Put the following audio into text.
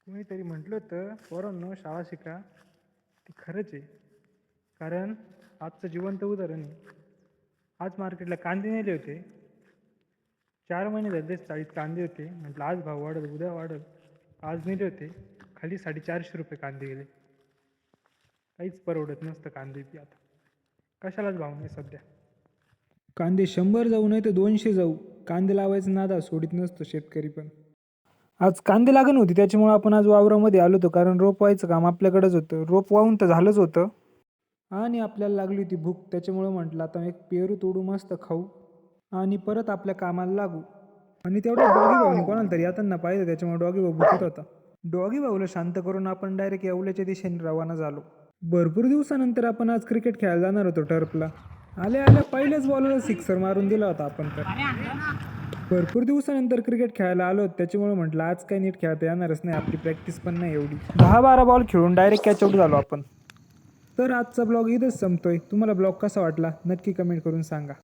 कोणीतरी म्हटलं होतं पोरांनो शाळा शिका. ते खरंच आहे. कारण आजचं जिवंत उदाहरण आहे. आज मार्केटला कांदे नेले होते. 4 महिने झाले ते चाळीत कांदे होते. म्हटलं आज भाव वाढल, उद्या वाढल. आज नेले होते. खाली ₹450 कांदे गेले. काहीच परवडत नसतं कांदे बी आता. कशालाच भाव नाही सध्या. कांदे 100 जाऊ नाही तर 200 जाऊ, कांदे लावायचं नादा सोडित नसतो शेतकरी पण. आज कांदे लागण होती त्याच्यामुळे आपण आज वावरामध्ये आलो होतो, कारण रोप व्हायचं काम आपल्याकडेच होतं. रोप वाहून तर झालंच होतं आणि आपल्याला लागली होती भूक, त्याच्यामुळं म्हटलं आता एक पेरू तोडू मस्त खाऊ आणि परत आपल्या कामाला लागू. आणि तेवढ्या डॉगी भाऊनी कोणाला तरी येताना पाहिजे, त्याच्यामुळे डॉगी भाऊ भुकत होता. डॉगी भाऊला शांत करून आपण डायरेक्ट येवल्याच्या दिशेने रवाना झालो. भरपूर दिवसानंतर आपण आज क्रिकेट खेळायला जाणार होतो टर्फला. आल्या आल्या पहिल्याच बॉलला सिक्सर मारून दिला होता आपण तर. भरपूर दिवसानंतर क्रिकेट खेळायला आलो, त्याच्यामुळे म्हटलं आज काही नीट खेळता येणारच नाही, आपली प्रॅक्टिस पण नाही एवढी. 10-12 बॉल खेळून डायरेक्ट कॅच आउट झालो आपण. तर आजचा ब्लॉग इथंच संपतोय. तुम्हाला ब्लॉग कसा वाटला नक्की कमेंट करून सांगा.